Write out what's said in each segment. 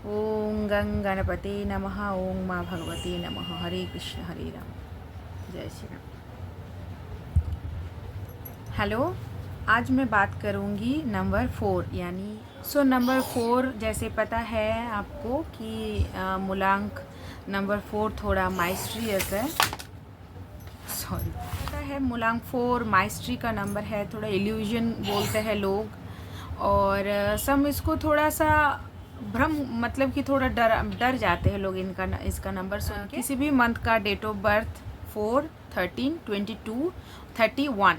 ओम गं गणपते नमः। ओम माँ भगवते नमः। हरे कृष्ण हरे राम, जय श्री राम। हेलो, आज मैं बात करूँगी नंबर 4 यानी नंबर 4 जैसे पता है आपको कि मूलांक नंबर 4 थोड़ा माइस्ट्रियस है। सॉरी, पता है मूलांक 4 माइस्ट्री का नंबर है, थोड़ा इल्यूजन बोलते हैं लोग। और सब इसको थोड़ा सा भ्रम, मतलब कि थोड़ा डर डर जाते हैं लोग इसका नंबर सुन के। किसी भी मंथ का डेट ऑफ बर्थ 4, 13, 22, 31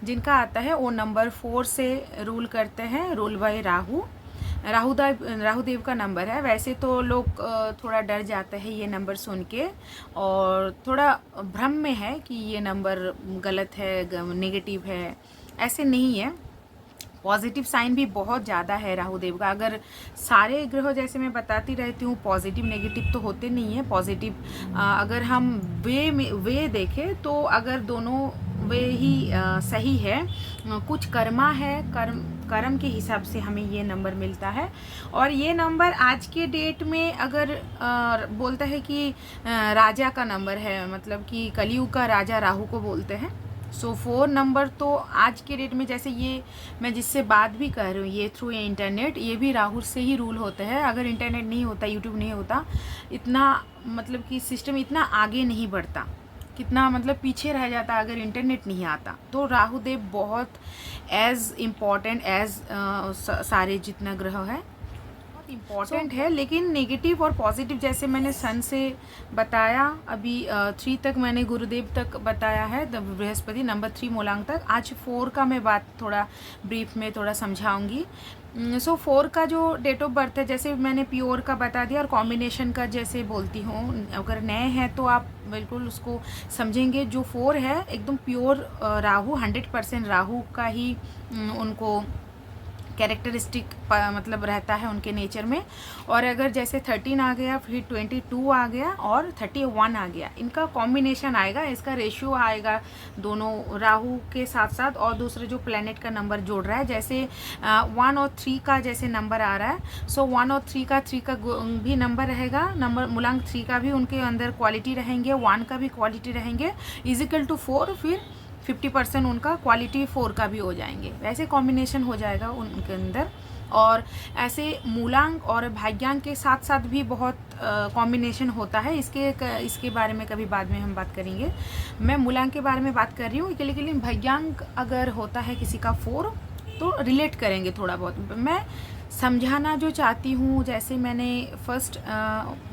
जिनका आता है वो नंबर 4 से रूल करते हैं, रूल बाय राहु देव का नंबर है। वैसे तो लोग थोड़ा डर जाते हैं ये नंबर सुन के, और थोड़ा भ्रम में है कि ये नंबर गलत है, नेगेटिव है। ऐसे नहीं है, पॉजिटिव साइन भी बहुत ज़्यादा है राहु देव का। अगर सारे ग्रह जैसे मैं बताती रहती हूँ पॉजिटिव नेगेटिव तो होते नहीं है। पॉजिटिव अगर हम वे देखें तो अगर दोनों वे ही सही है। कुछ कर्मा है, कर्म के हिसाब से हमें ये नंबर मिलता है। और ये नंबर आज के डेट में अगर बोलता है कि राजा का नंबर है, मतलब कि कलयुग का राजा राहु को बोलते हैं। 4 नंबर तो आज के डेट में, जैसे ये मैं जिससे बात भी कर रही हूँ ये थ्रू इंटरनेट, ये भी राहु से ही रूल होते हैं। अगर इंटरनेट नहीं होता, यूट्यूब नहीं होता, इतना मतलब कि सिस्टम इतना आगे नहीं बढ़ता, कितना मतलब पीछे रह जाता अगर इंटरनेट नहीं आता। तो राहु देव बहुत एज इम्पॉर्टेंट एज सारे जितना ग्रह है बहुत इम्पॉर्टेंट है। लेकिन नेगेटिव और पॉजिटिव जैसे मैंने सन से बताया, अभी 3 तक मैंने गुरुदेव तक बताया है, बृहस्पति नंबर 3 मूलांक तक। आज 4 का मैं बात थोड़ा ब्रीफ में थोड़ा समझाऊंगी। 4 का जो डेट ऑफ बर्थ है, जैसे मैंने प्योर का बता दिया, और कॉम्बिनेशन का जैसे बोलती हूँ। अगर नए हैं तो आप बिल्कुल उसको समझेंगे। जो 4 है एकदम प्योर राहु, 100% राहु का ही उनको कैरेक्टरिस्टिक मतलब रहता है उनके नेचर में। और अगर जैसे 13 आ गया, फिर 22 आ गया और 31 आ गया, इनका कॉम्बिनेशन आएगा, इसका रेशियो आएगा दोनों राहु के साथ साथ और दूसरे जो प्लेनेट का नंबर जोड़ रहा है। जैसे 1 और 3 का जैसे नंबर आ रहा है, 1 और 3 का भी नंबर रहेगा, नंबर मूलांक 3 का भी उनके अंदर क्वालिटी रहेंगे, 1 का भी क्वालिटी रहेंगे, इजिकल टू 4, फिर 50% उनका क्वालिटी 4 का भी हो जाएंगे। वैसे कॉम्बिनेशन हो जाएगा उनके अंदर। और ऐसे मूलांक और भाग्यांक के साथ साथ भी बहुत कॉम्बिनेशन होता है। इसके बारे में कभी बाद में हम बात करेंगे। मैं मूलांक के बारे में बात कर रही हूँ, लेकिन भाग्यांक अगर होता है किसी का 4 तो रिलेट करेंगे थोड़ा बहुत। मैं समझाना जो चाहती हूँ, जैसे मैंने फर्स्ट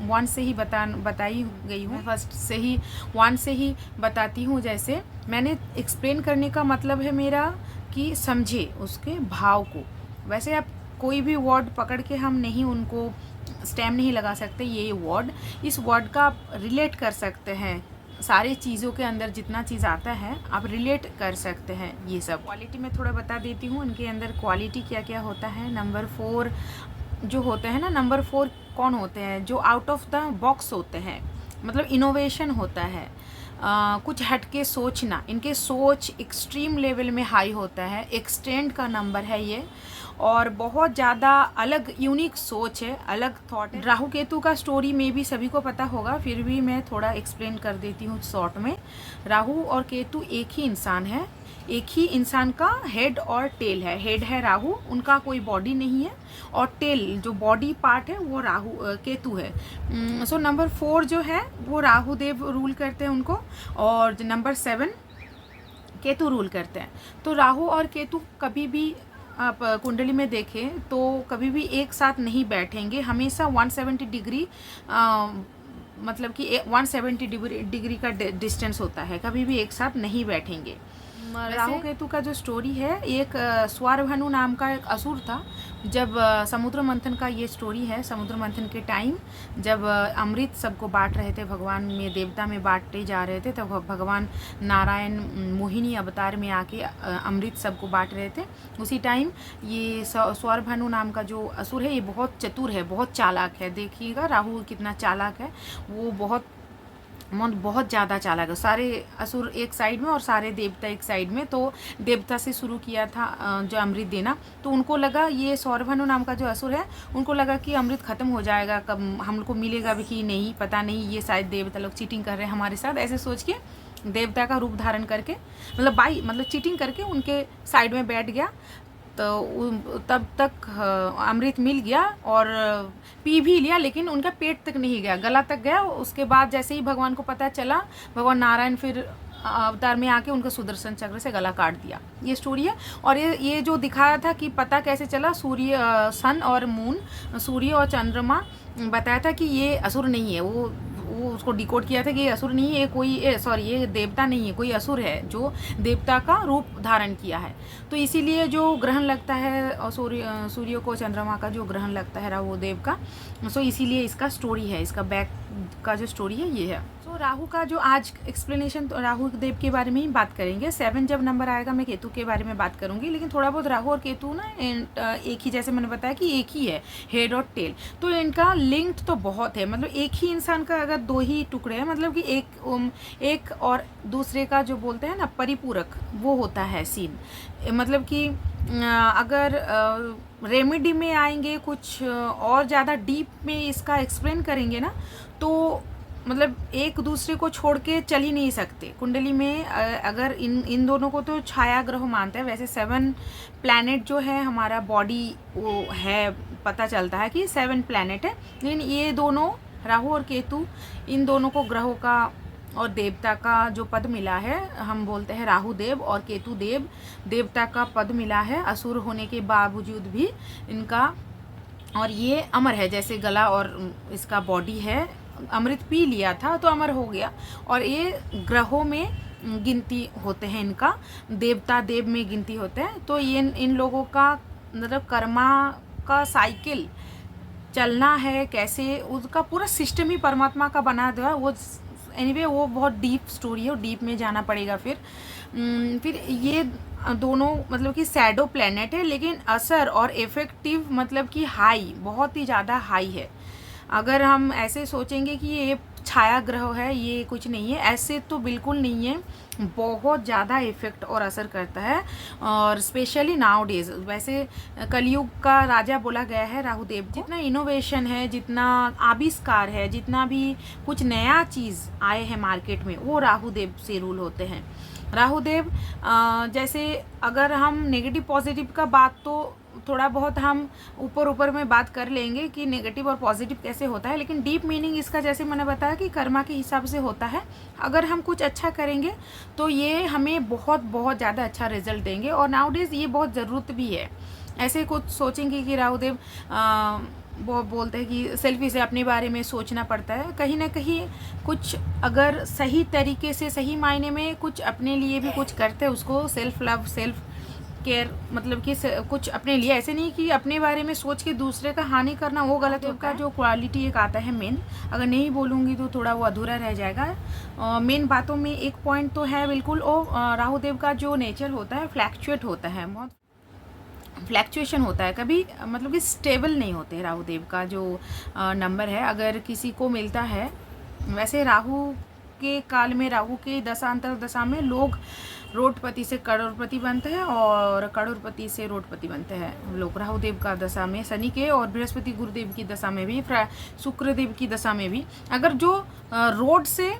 1 से ही बताई गई हूँ, फर्स्ट से ही 1 से ही बताती हूँ। जैसे मैंने एक्सप्लेन करने का मतलब है मेरा कि समझे उसके भाव को। वैसे आप कोई भी वर्ड पकड़ के हम नहीं उनको स्टैम्प नहीं लगा सकते, ये वर्ड, इस वर्ड का आप रिलेट कर सकते हैं। सारी चीज़ों के अंदर जितना चीज़ आता है आप रिलेट कर सकते हैं। ये सब क्वालिटी मैं थोड़ा बता देती हूँ, इनके अंदर क्वालिटी क्या क्या होता है। नंबर 4 जो होते हैं ना, नंबर 4 कौन होते हैं? जो आउट ऑफ द बॉक्स होते हैं, मतलब इनोवेशन होता है, कुछ हटके सोचना। इनके सोच एक्सट्रीम लेवल में हाई होता है, एक्सटेंड का नंबर है ये, और बहुत ज़्यादा अलग यूनिक सोच है, अलग थॉट है। राहु केतु का स्टोरी में भी सभी को पता होगा, फिर भी मैं थोड़ा एक्सप्लेन कर देती हूँ शॉर्ट में। राहु और केतु एक ही इंसान है, एक ही इंसान का हेड और टेल है। हेड है राहु, उनका कोई बॉडी नहीं है, और टेल जो बॉडी पार्ट है वो केतु है। नंबर 4 जो है वो राहु देव रूल करते हैं उनको, और नंबर 7 केतु रूल करते हैं। तो राहु और केतु कभी भी आप कुंडली में देखें तो कभी भी एक साथ नहीं बैठेंगे, हमेशा 170 डिग्री मतलब कि 170 डिग्री का डिस्टेंस होता है, कभी भी एक साथ नहीं बैठेंगे। राहु केतु का जो स्टोरी है, एक स्वारभानु नाम का एक असुर था। जब समुद्र मंथन का ये स्टोरी है, समुद्र मंथन के टाइम जब अमृत सबको बांट रहे थे, भगवान में देवता में बांटे जा रहे थे, तब भगवान नारायण मोहिनी अवतार में आके अमृत सबको बांट रहे थे। उसी टाइम ये स्वारभानु नाम का जो असुर है, ये बहुत चतुर है, बहुत चालाक है। देखिएगा राहु कितना चालाक है, वो बहुत बहुत ज़्यादा चालाक है। सारे असुर एक साइड में और सारे देवता एक साइड में। तो देवता से शुरू किया था जो अमृत देना, तो उनको लगा, ये सौरभनु नाम का जो असुर है, उनको लगा कि अमृत ख़त्म हो जाएगा, कब हम लोग को मिलेगा भी कि नहीं, पता नहीं, ये शायद देवता लोग चीटिंग कर रहे हैं हमारे साथ, ऐसे सोच के देवता का रूप धारण करके, मतलब चीटिंग करके उनके साइड में बैठ गया। तो तब तक अमृत मिल गया और पी भी लिया, लेकिन उनका पेट तक नहीं गया, गला तक गया। उसके बाद जैसे ही भगवान को पता चला, भगवान नारायण फिर अवतार में आके उनका सुदर्शन चक्र से गला काट दिया। ये स्टोरी है। और ये जो दिखाया था कि पता कैसे चला, सन और मून, सूर्य और चंद्रमा बताया था कि ये असुर नहीं है। वो उसको डिकोड किया था कि ये असुर नहीं है, ये देवता नहीं है, कोई असुर है जो देवता का रूप धारण किया है। तो इसीलिए जो ग्रहण लगता है, और सूर्य को चंद्रमा का जो ग्रहण लगता है राहु देव का, सो इसीलिए इसका स्टोरी है, इसका बैक का जो स्टोरी है ये है। सो राहु का जो आज एक्सप्लेनेशन, तो राहु देव के बारे में ही बात करेंगे। 7 जब नंबर आएगा मैं केतु के बारे में बात करूंगी, लेकिन थोड़ा बहुत राहु और केतु ना एक ही, जैसे मैंने बताया कि एक ही है, हेड और टेल, तो इनका लिंक तो बहुत है। मतलब एक ही इंसान का अगर 2 ही टुकड़े हैं, मतलब कि एक और दूसरे का जो बोलते हैं ना परिपूरक, वो होता है सीन। मतलब कि अगर रेमेडी में आएंगे, कुछ और ज़्यादा डीप में इसका एक्सप्लेन करेंगे ना, तो मतलब एक दूसरे को छोड़ के चल ही नहीं सकते। कुंडली में अगर इन दोनों को तो छाया ग्रह मानते हैं। वैसे 7 प्लैनेट जो है हमारा बॉडी वो है, पता चलता है कि 7 प्लैनेट है, लेकिन ये दोनों राहु और केतु, इन दोनों को ग्रहों का और देवता का जो पद मिला है, हम बोलते हैं राहु देव और केतु देव, देवता का पद मिला है असुर होने के बावजूद भी इनका। और ये अमर है, जैसे गला और इसका बॉडी है, अमृत पी लिया था तो अमर हो गया। और ये ग्रहों में गिनती होते हैं, इनका देवता देव में गिनती होते हैं। तो ये इन लोगों का मतलब कर्मा का साइकिल चलना है कैसे, उसका पूरा सिस्टम ही परमात्मा का बना दिया वो। एनीवे वो बहुत डीप स्टोरी है, डीप में जाना पड़ेगा। फिर ये दोनों मतलब कि शैडो प्लैनेट है, लेकिन असर और इफेक्टिव मतलब कि हाई, बहुत ही ज़्यादा हाई है। अगर हम ऐसे सोचेंगे कि ये छाया ग्रह है, ये कुछ नहीं है, ऐसे तो बिल्कुल नहीं है। बहुत ज़्यादा इफेक्ट और असर करता है, और स्पेशली नाउ डेज। वैसे कलयुग का राजा बोला गया है राहु देव को। जितना इनोवेशन है, जितना आविष्कार है, जितना भी कुछ नया चीज़ आए हैं मार्केट में, वो राहु देव से रूल होते हैं। राहु देव जैसे अगर हम नेगेटिव पॉजिटिव का बात, तो थोड़ा बहुत हम ऊपर में बात कर लेंगे कि नेगेटिव और पॉजिटिव कैसे होता है, लेकिन डीप मीनिंग इसका जैसे मैंने बताया कि कर्मा के हिसाब से होता है। अगर हम कुछ अच्छा करेंगे तो ये हमें बहुत बहुत ज़्यादा अच्छा रिजल्ट देंगे, और नाउ डेज ये बहुत ज़रूरत भी है। ऐसे कुछ सोचेंगे कि राहु देव वो बोलते हैं कि सेल्फी से अपने बारे में सोचना पड़ता है। कहीं ना कहीं कुछ अगर सही तरीके से, सही मायने में कुछ अपने लिए भी कुछ करते हैं, उसको सेल्फ लव, सेल्फ केयर, मतलब कि कुछ अपने लिए, ऐसे नहीं कि अपने बारे में सोच के दूसरे का हानि करना, वो गलत होता है। का जो क्वालिटी एक आता है मेन, अगर नहीं बोलूँगी तो थोड़ा वो अधूरा रह जाएगा। मेन बातों में एक पॉइंट तो है बिल्कुल, और राहु देव का जो नेचर होता है फ्लैक्चुएट होता है, बहुत फ्लैक्चुएशन होता है, कभी मतलब कि स्टेबल नहीं होते। राहु देव का जो नंबर है अगर किसी को मिलता है, वैसे राहु के काल में, राहु के दशांतर दशा में लोग रोडपति से करोड़पति बनते हैं और करोड़पति से रोडपति बनते हैं लोग। राहु देव का दशा में, शनि के और बृहस्पति गुरुदेव की दशा में भी, शुक्रदेव की दशा में भी, अगर जो रोड से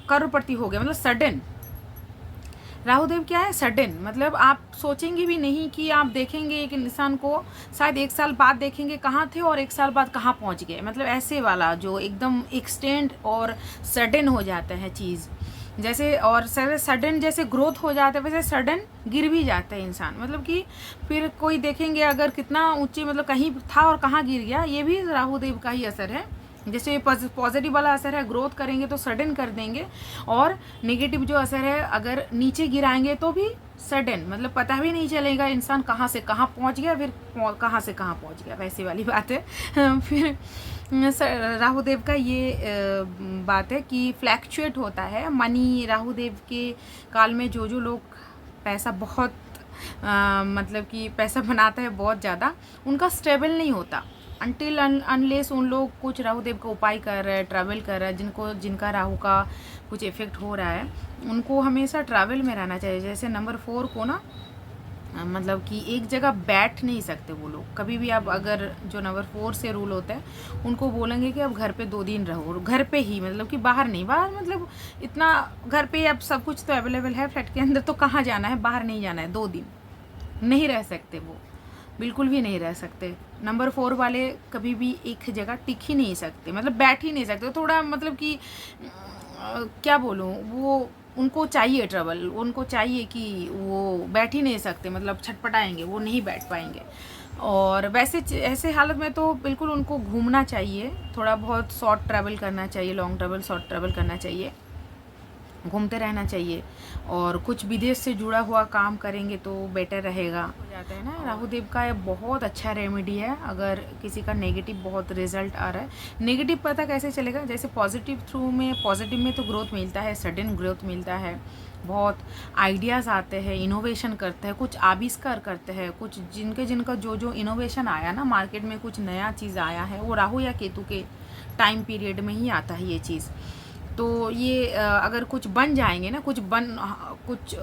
करोड़पति हो गया, मतलब सडन, राहुदेव क्या है, सडन, मतलब आप सोचेंगे भी नहीं कि आप देखेंगे एक इंसान को, शायद 1 साल बाद देखेंगे कहाँ थे और 1 साल बाद कहाँ पहुँच गए, मतलब ऐसे वाला जो एकदम एक्सटेंड और सडन हो जाता है चीज़। जैसे और सडन जैसे ग्रोथ हो जाता है, वैसे सडन गिर भी जाता है इंसान। मतलब कि फिर कोई देखेंगे अगर कितना ऊंचे, मतलब कहीं था और कहाँ गिर गया, ये भी राहुदेव का ही असर है। जैसे पॉजिटिव वाला असर है, ग्रोथ करेंगे तो सडन कर देंगे, और नेगेटिव जो असर है अगर नीचे गिराएंगे तो भी सडन, मतलब पता भी नहीं चलेगा इंसान कहाँ से कहाँ पहुँच गया, फिर कहाँ से कहाँ पहुँच गया, वैसी वाली बात है। फिर राहुदेव का ये बात है कि फ्लैक्चुएट होता है मनी। राहुदेव के काल में जो लोग पैसा बहुत मतलब कि पैसा बनाता है बहुत ज़्यादा, उनका स्टेबल नहीं होता। अनटिल अनलेस उन लोग कुछ राहु देव का उपाय कर रहे हैं, ट्रैवल कर रहे हैं, जिनका राहु का कुछ इफेक्ट हो रहा है, उनको हमेशा ट्रैवल में रहना चाहिए। जैसे नंबर 4 को ना मतलब कि एक जगह बैठ नहीं सकते वो लोग कभी भी। आप अगर जो नंबर 4 से रूल होता है उनको बोलेंगे कि आप घर पे 2 दिन रहो, घर पे ही, मतलब कि बाहर नहीं। बाहर मतलब इतना घर पे अब सब कुछ तो अवेलेबल है फ्लैट के अंदर, तो कहाँ जाना है, बाहर नहीं जाना है। 2 दिन नहीं रह सकते वो, बिल्कुल भी नहीं रह सकते। नंबर 4 वाले कभी भी एक जगह टिक ही नहीं सकते, मतलब बैठ ही नहीं सकते। थोड़ा मतलब कि क्या बोलूँ, वो उनको चाहिए ट्रबल, उनको चाहिए कि वो बैठ ही नहीं सकते, मतलब छटपटाएंगे, वो नहीं बैठ पाएंगे। और वैसे ऐसे हालत में तो बिल्कुल उनको घूमना चाहिए, थोड़ा बहुत शॉर्ट ट्रैवल करना चाहिए, लॉन्ग ट्रैवल शॉर्ट ट्रैवल करना चाहिए, घूमते रहना चाहिए। और कुछ विदेश से जुड़ा हुआ काम करेंगे तो बेटर रहेगा। हो जाता है ना, राहु देव का ये बहुत अच्छा रेमेडी है। अगर किसी का नेगेटिव बहुत रिजल्ट आ रहा है, नेगेटिव पता कैसे चलेगा, जैसे पॉजिटिव थ्रू में, पॉजिटिव में तो ग्रोथ मिलता है, सडन ग्रोथ मिलता है, बहुत आइडियाज़ आते हैं, इनोवेशन करते हैं, कुछ आविष्कार करते हैं, कुछ जिनका जो इनोवेशन आया ना मार्केट में, कुछ नया चीज़ आया है, वो राहु या केतु के टाइम पीरियड में ही आता है ये चीज़। तो ये अगर कुछ बन जाएंगे ना, कुछ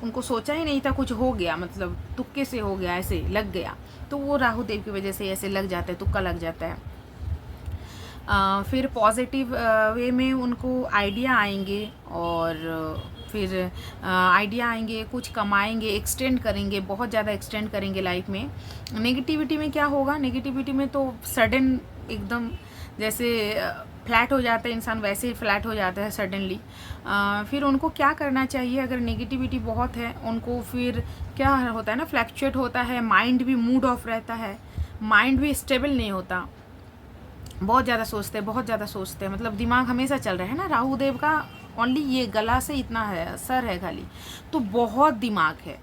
उनको सोचा ही नहीं था, कुछ हो गया, मतलब तुक्के से हो गया, ऐसे लग गया, तो वो राहु देव की वजह से ऐसे लग जाता है, तुक्का लग जाता है। फिर पॉजिटिव वे में उनको आइडिया आएंगे, और फिर आइडिया आएंगे, कुछ कमाएंगे, एक्सटेंड करेंगे, बहुत ज़्यादा एक्सटेंड करेंगे लाइफ में। नेगेटिविटी में क्या होगा, नेगेटिविटी में तो सडन एकदम जैसे फ्लैट हो जाता है इंसान, वैसे ही फ्लैट हो जाता है सडनली। फिर उनको क्या करना चाहिए, अगर नेगेटिविटी बहुत है उनको, फिर क्या होता है ना, फ्लैक्चुएट होता है माइंड भी, मूड ऑफ रहता है, माइंड भी स्टेबल नहीं होता, बहुत ज़्यादा सोचते हैं, मतलब दिमाग हमेशा चल रहा है ना। राहु देव का ओनली ये गला से इतना है, सर है खाली, तो बहुत दिमाग है,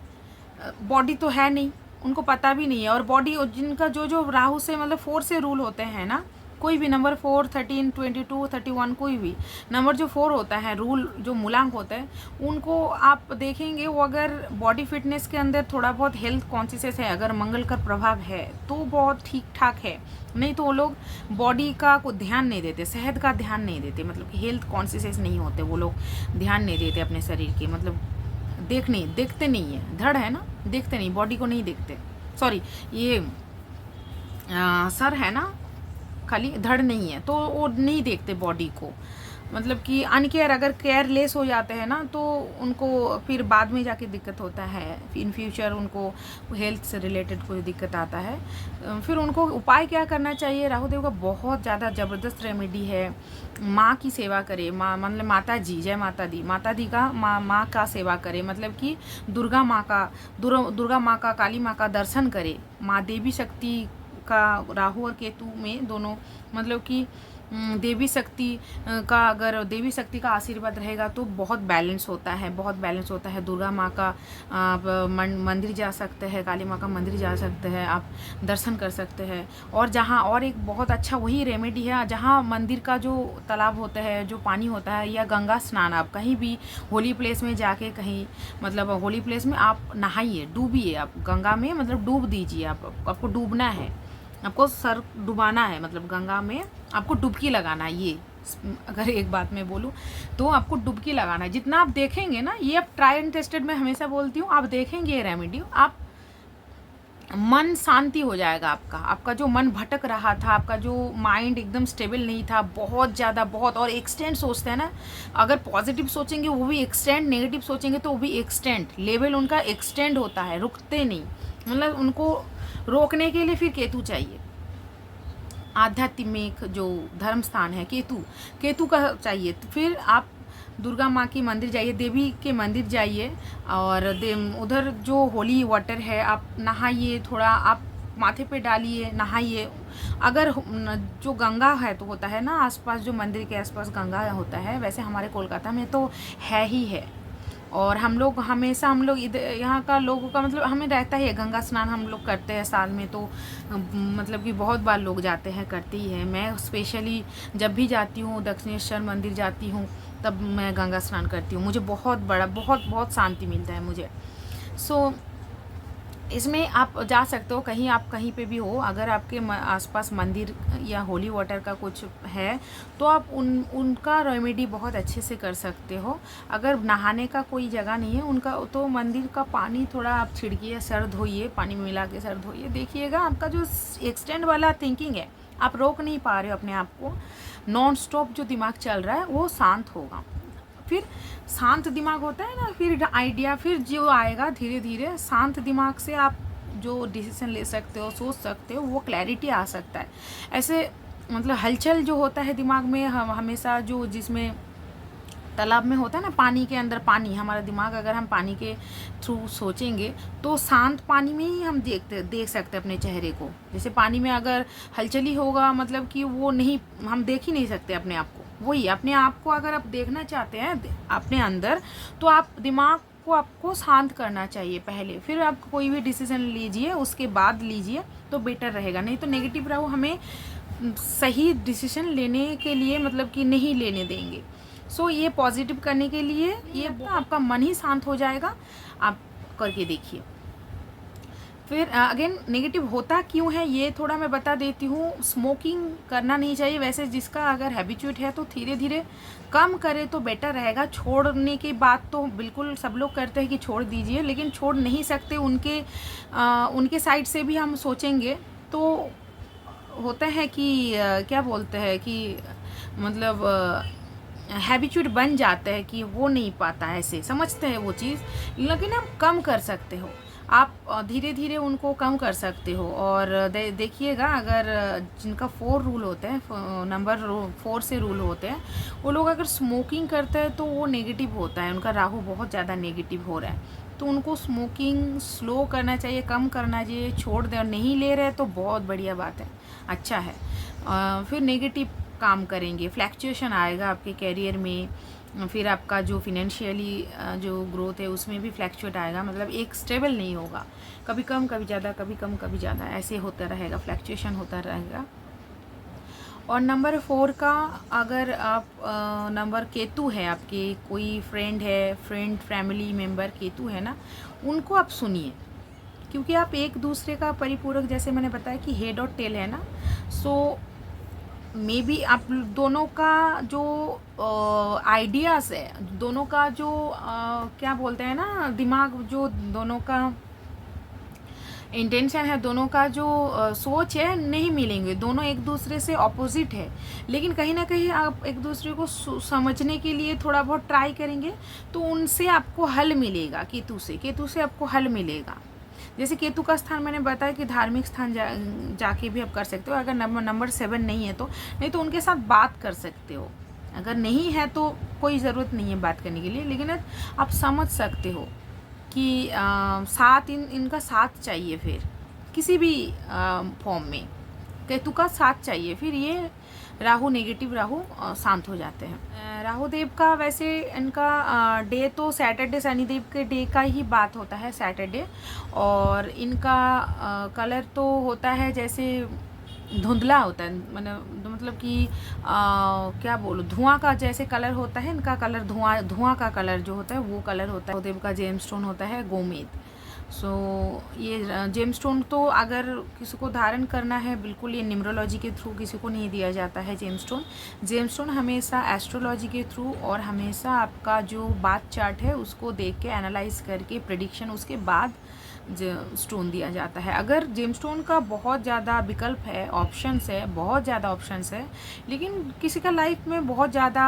बॉडी तो है नहीं, उनको पता भी नहीं है। और बॉडी जिनका जो राहु से मतलब 4 से रूल होते हैं ना, कोई भी नंबर 4, 13, 22, 31, कोई भी नंबर जो 4 होता है, रूल जो मूलांक होता है, उनको आप देखेंगे, वो अगर बॉडी फिटनेस के अंदर थोड़ा बहुत हेल्थ कॉन्शियस है, अगर मंगल का प्रभाव है तो बहुत ठीक ठाक है, नहीं तो वो लोग बॉडी का को ध्यान नहीं देते, सेहत का ध्यान नहीं देते, मतलब कि हेल्थ कॉन्शियस नहीं होते वो लोग, ध्यान नहीं देते अपने शरीर के, मतलब देखते नहीं है, धड़ है ना, देखते नहीं, बॉडी को नहीं देखते, सॉरी ये सर है ना खाली, धड़ नहीं है, तो वो नहीं देखते बॉडी को, मतलब कि अनकेयर, अगर केयरलेस हो जाते हैं ना तो उनको फिर बाद में जाके दिक्कत होता है, इन फ्यूचर उनको हेल्थ से रिलेटेड कोई दिक्कत आता है। फिर उनको उपाय क्या करना चाहिए, राहु देव का बहुत ज़्यादा ज़बरदस्त रेमेडी है, माँ की सेवा करे, माँ मतलब माता जी, जय माता दी का माँ का सेवा करे, मतलब कि दुर्गा माँ का काली माँ का दर्शन करे, माँ देवी शक्ति का, राहु और केतु में दोनों, मतलब कि देवी शक्ति का, अगर देवी शक्ति का आशीर्वाद रहेगा तो बहुत बैलेंस होता है, दुर्गा माँ का आप मंदिर जा सकते हैं, काली माँ का मंदिर जा सकते हैं, आप दर्शन कर सकते हैं। और जहाँ और एक बहुत अच्छा वही रेमेडी है, जहाँ मंदिर का जो तालाब होता है, जो पानी होता है, या गंगा स्नान, आप कहीं भी होली प्लेस में जाके, कहीं मतलब होली प्लेस में आप नहाइए, डूबिए आप गंगा में, मतलब डूब दीजिए, आपको डूबना है, आपको सर डुबाना है, मतलब गंगा में आपको डुबकी लगाना है। ये अगर एक बात मैं बोलूँ तो आपको डुबकी लगाना है। जितना आप देखेंगे ना, ये आप ट्राई एंड टेस्टेड, मैं हमेशा बोलती हूँ, आप देखेंगे ये रेमेडी, आप मन शांति हो जाएगा आपका जो मन भटक रहा था, आपका जो माइंड एकदम स्टेबल नहीं था, बहुत ज़्यादा, बहुत, और एक्सटेंड सोचते हैं ना, अगर पॉजिटिव सोचेंगे वो भी एक्सटेंड, नेगेटिव सोचेंगे तो वो भी एक्सटेंड, लेवल उनका एक्सटेंड होता है, रुकते नहीं, मतलब उनको रोकने के लिए फिर केतु चाहिए, आध्यात्मिक जो धर्म स्थान है केतु का चाहिए। तो फिर आप दुर्गा माँ की मंदिर जाइए, देवी के मंदिर जाइए, और उधर जो होली वाटर है आप नहाइए, थोड़ा आप माथे पे डालिए, नहाइए। अगर जो गंगा है तो होता है ना आसपास, जो मंदिर के आसपास गंगा होता है, वैसे हमारे कोलकाता में तो है ही है, और हम लोग हमेशा, हम लोग इधर यहाँ का लोगों का मतलब हमें रहता ही है, गंगा स्नान हम लोग करते हैं साल में, तो मतलब कि बहुत बार लोग जाते हैं, करते ही है। मैं स्पेशली जब भी जाती हूँ, दक्षिणेश्वर मंदिर जाती हूँ, तब मैं गंगा स्नान करती हूँ, मुझे बहुत बड़ा बहुत शांति मिलता है मुझे। सो इसमें आप जा सकते हो, कहीं आप कहीं पे भी हो, अगर आपके आसपास मंदिर या होली वाटर का कुछ है तो आप उनका रेमेडी बहुत अच्छे से कर सकते हो। अगर नहाने का कोई जगह नहीं है उनका, तो मंदिर का पानी थोड़ा आप छिड़किए, सर धोइए, पानी में मिला के सर धोइए, देखिएगा आपका जो एक्सटेंड वाला थिंकिंग है, आप रोक नहीं पा रहे हो अपने आप को, नॉन स्टॉप जो दिमाग चल रहा है वो शांत होगा। फिर शांत दिमाग होता है ना, फिर आइडिया फिर जो आएगा धीरे धीरे, शांत दिमाग से आप जो डिसीजन ले सकते हो, सोच सकते हो, वो क्लैरिटी आ सकता है। ऐसे मतलब हलचल जो होता है दिमाग में, हम हमेशा जो जिसमें तालाब में होता है ना, पानी के अंदर पानी, हमारा दिमाग अगर हम पानी के थ्रू सोचेंगे तो शांत पानी में ही हम देख सकते हैं अपने चेहरे को। जैसे पानी में अगर हलचली होगा मतलब कि वो नहीं, हम देख ही नहीं सकते अपने आप को। वही अपने आप को अगर आप देखना चाहते हैं अपने अंदर, तो आप दिमाग को आपको शांत करना चाहिए पहले, फिर आप कोई भी डिसीजन लीजिए, उसके बाद लीजिए तो बेटर रहेगा। नहीं तो नेगेटिव रहो हमें सही डिसीजन लेने के लिए मतलब कि नहीं लेने देंगे। सो ये पॉजिटिव करने के लिए ये आपका मन ही शांत हो जाएगा, आप करके देखिए। फिर अगेन नेगेटिव होता क्यों है ये थोड़ा मैं बता देती हूँ। स्मोकिंग करना नहीं चाहिए, वैसे जिसका अगर हैबिचुएट है तो धीरे धीरे कम करे तो बेटर रहेगा। छोड़ने की बात तो बिल्कुल सब लोग करते हैं कि छोड़ दीजिए, लेकिन छोड़ नहीं सकते, उनके साइड से भी हम सोचेंगे तो होता है कि क्या बोलते हैं कि मतलब हैबिचुएट बन जाता है कि हो नहीं पाता, ऐसे समझते हैं वो चीज़, लेकिन आप कम कर सकते हो, आप धीरे धीरे उनको कम कर सकते हो। और देखिएगा अगर जिनका 4 रूल होते हैं, नंबर 4 से रूल होते हैं, वो लोग अगर स्मोकिंग करते हैं तो वो नेगेटिव होता है, उनका राहु बहुत ज़्यादा नेगेटिव हो रहा है, तो उनको स्मोकिंग स्लो करना चाहिए, कम करना चाहिए, छोड़ दें। और नहीं ले रहे तो बहुत बढ़िया बात है, अच्छा है। फिर नेगेटिव काम करेंगे, फ्लैक्चुएशन आएगा आपके कैरियर में, फिर आपका जो फिनेंशियली जो ग्रोथ है उसमें भी फ्लैक्चुएट आएगा, मतलब एक स्टेबल नहीं होगा, कभी कम कभी ज़्यादा, कभी कम कभी ज़्यादा, ऐसे होता रहेगा, फ्लैक्चुएशन होता रहेगा। और नंबर 4 का अगर आप नंबर केतु है, आपके कोई फ्रेंड है, फैमिली मेम्बर केतु है ना, उनको आप सुनिए, क्योंकि आप एक दूसरे का परिपूरक, जैसे मैंने बताया कि हेड और टेल है ना, सो मे बी आप दोनों का जो आइडियाज़ है, दोनों का जो क्या बोलते हैं ना, दिमाग, जो दोनों का इंटेंशन है, दोनों का जो सोच है, नहीं मिलेंगे, दोनों एक दूसरे से ऑपोजिट है, लेकिन कहीं ना कहीं आप एक दूसरे को समझने के लिए थोड़ा बहुत ट्राई करेंगे तो उनसे आपको हल मिलेगा। केतु से आपको हल मिलेगा। जैसे केतु का स्थान मैंने बताया कि धार्मिक स्थान जाके भी आप कर सकते हो, अगर नंबर 7 नहीं है तो, नहीं तो उनके साथ बात कर सकते हो, अगर नहीं है तो कोई ज़रूरत नहीं है बात करने के लिए, लेकिन आप समझ सकते हो कि साथ इनका साथ चाहिए, फिर किसी भी फॉर्म में केतु का साथ चाहिए, फिर ये राहु नेगेटिव राहु शांत हो जाते हैं। राहु देव का वैसे इनका डे तो सैटरडे, शनिदेव के डे का ही बात होता है सैटरडे, और इनका कलर तो होता है जैसे धुंधला होता है, मतलब कि क्या बोलो, धुआं का जैसे कलर होता है, इनका कलर धुआं का कलर जो होता है वो कलर होता है। देव का जेमस्टोन होता है गोमेद। सो ये जेमस्टोन तो अगर किसी को धारण करना है, बिल्कुल ये न्यूमरोलॉजी के थ्रू किसी को नहीं दिया जाता है जेमस्टोन हमेशा एस्ट्रोलॉजी के थ्रू, और हमेशा आपका जो बात चार्ट है उसको देख के एनालाइज करके प्रेडिक्शन, उसके बाद स्टोन दिया जाता है। अगर जेमस्टोन का बहुत ज़्यादा विकल्प है, ऑप्शंस है, बहुत ज़्यादा ऑप्शंस है, लेकिन किसी का लाइफ में बहुत ज़्यादा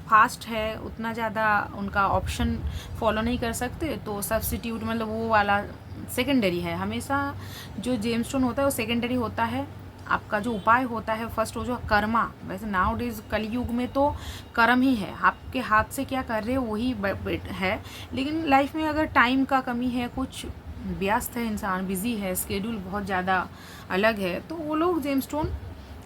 फास्ट है, उतना ज़्यादा उनका ऑप्शन फॉलो नहीं कर सकते, तो सब्स्टिट्यूट मतलब वो वाला सेकेंडरी है। हमेशा जो जेमस्टोन होता है वो सेकेंडरी होता है। आपका जो उपाय होता है फर्स्ट, वो जो कर्मा, वैसे नाउ डेज कलयुग में तो कर्म ही है, आपके हाथ से क्या कर रहे हो वही है, लेकिन लाइफ में अगर टाइम का कमी है, कुछ व्यस्त है इंसान, बिजी है, स्केड्यूल बहुत ज़्यादा अलग है, तो वो लोग जेमस्टोन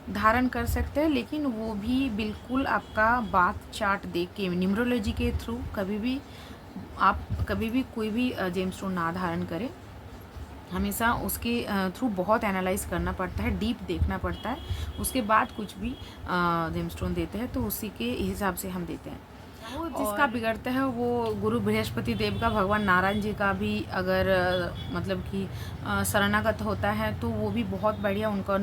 धारण कर सकते हैं, लेकिन वो भी बिल्कुल आपका बात चार्ट देख के, न्यूमरोलॉजी के थ्रू कभी भी कोई भी जेमस्टोन ना धारण करें। हमेशा उसके थ्रू बहुत एनालाइज करना पड़ता है, डीप देखना पड़ता है, उसके बाद कुछ भी जेमस्टोन देते हैं, तो उसी के हिसाब से हम देते हैं। वो जिसका बिगड़ता है वो गुरु बृहस्पति देव का, भगवान नारायण जी का भी अगर मतलब कि शरणागत होता है तो वो भी बहुत बढ़िया, उनका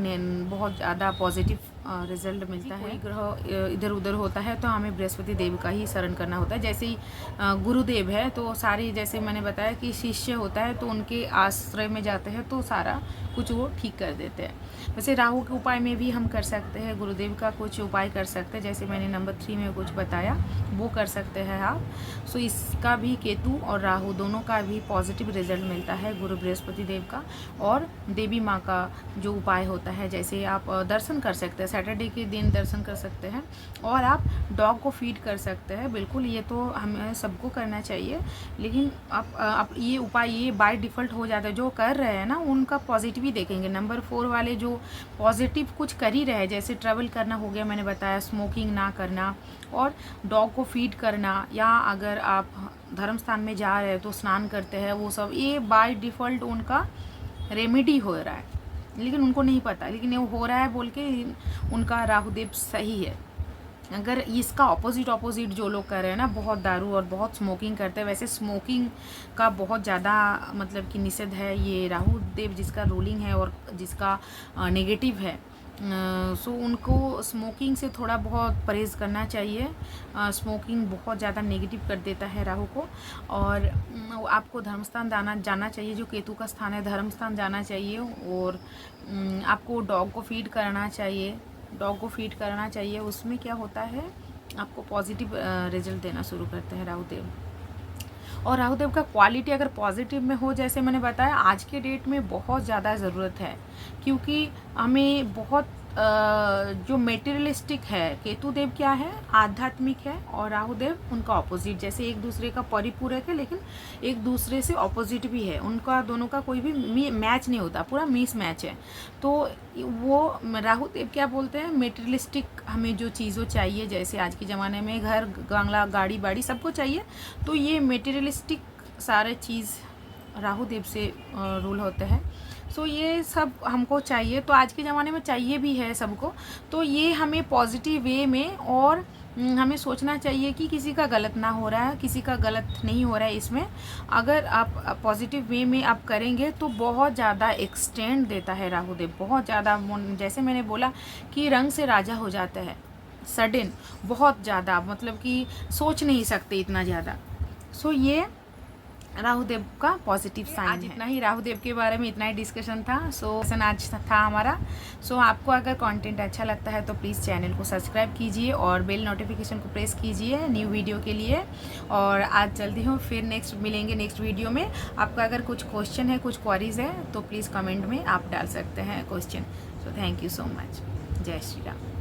बहुत ज़्यादा पॉजिटिव रिजल्ट मिलता है। कोई ग्रह इधर उधर होता है तो हमें बृहस्पति देव का ही शरण करना होता है। जैसे ही गुरुदेव है तो सारी, जैसे मैंने बताया कि शिष्य होता है तो उनके आश्रय में जाते हैं तो सारा कुछ वो ठीक कर देते हैं। वैसे राहु के उपाय में भी हम कर सकते हैं, गुरुदेव का कुछ उपाय कर सकते हैं, जैसे मैंने नंबर 3 में कुछ बताया वो कर सकते हैं आप। सो इसका भी केतु और राहु दोनों का भी पॉजिटिव रिजल्ट मिलता है गुरु बृहस्पति देव का। और देवी माँ का जो उपाय होता है, जैसे आप दर्शन कर सकते हैं, सैटरडे के दिन दर्शन कर सकते हैं और आप डॉग को फीड कर सकते हैं। बिल्कुल ये तो हमें सबको करना चाहिए, लेकिन आप ये उपाय ये बाय डिफ़ॉल्ट हो जाता है। जो कर रहे हैं ना उनका पॉजिटिव ही देखेंगे। नंबर 4 वाले जो पॉजिटिव कुछ कर ही रहे हैं, जैसे ट्रैवल करना हो गया, मैंने बताया स्मोकिंग ना करना और डॉग को फीड करना, या अगर आप धर्म स्थान में जा रहे हैं तो स्नान करते हैं, वो सब ये बाय डिफ़ॉल्ट उनका रेमेडी हो रहा है, लेकिन उनको नहीं पता, लेकिन वो हो रहा है बोल के उनका राहुदेव सही है। अगर इसका ऑपोजिट जो लोग कर रहे हैं ना, बहुत दारू और बहुत स्मोकिंग करते हैं, वैसे स्मोकिंग का बहुत ज़्यादा मतलब कि निषेध है। ये राहु देव जिसका रूलिंग है और जिसका नेगेटिव है, सो उनको स्मोकिंग से थोड़ा बहुत परहेज़ करना चाहिए। स्मोकिंग बहुत ज़्यादा नेगेटिव कर देता है राहु को। और आपको धर्मस्थान जाना चाहिए, जो केतु का स्थान है, धर्मस्थान जाना चाहिए। और आपको डॉग को फीड करना चाहिए, उसमें क्या होता है आपको पॉजिटिव रिजल्ट देना शुरू करते हैं राहुदेव। और राहुदेव का क्वालिटी अगर पॉजिटिव में हो, जैसे मैंने बताया, आज के डेट में बहुत ज़्यादा ज़रूरत है, क्योंकि हमें बहुत जो मेटेरियलिस्टिक है, केतु देव क्या है, आध्यात्मिक है, और राहुदेव उनका ऑपोजिट, जैसे एक दूसरे का परिपूरक है लेकिन एक दूसरे से ऑपोजिट भी है। उनका दोनों का कोई भी मैच नहीं होता, पूरा मिस मैच है। तो वो राहुदेव क्या बोलते हैं, मेटेरियलिस्टिक हमें जो चीज़ों चाहिए, जैसे आज के ज़माने में घर बंगला गाड़ी बाड़ी सबको चाहिए, तो ये मेटेरियलिस्टिक सारे चीज़ राहुदेव से रूल होते हैं। सो ये सब हमको चाहिए, तो आज के ज़माने में चाहिए भी है सबको। तो ये हमें पॉजिटिव वे में, और हमें सोचना चाहिए कि किसी का गलत ना हो रहा है, किसी का गलत नहीं हो रहा है इसमें। अगर आप पॉजिटिव वे में आप करेंगे तो बहुत ज़्यादा एक्सटेंड देता है राहुदेव, बहुत ज़्यादा। जैसे मैंने बोला कि रंग से राजा हो जाता है, सडन, बहुत ज़्यादा, मतलब कि सोच नहीं सकते इतना ज़्यादा। सो ये राहुदेव का पॉजिटिव साइन है। इतना ही राहुदेव के बारे में, इतना ही डिस्कशन था। आज था हमारा। आपको अगर कंटेंट अच्छा लगता है तो प्लीज़ चैनल को सब्सक्राइब कीजिए और बेल नोटिफिकेशन को प्रेस कीजिए न्यू वीडियो के लिए। और आज जल्दी हूँ, फिर मिलेंगे नेक्स्ट वीडियो में। आपका अगर कुछ क्वेश्चन है, कुछ क्वारीज है तो प्लीज़ कमेंट में आप डाल सकते हैं question. Thank you so much. जय श्री राम।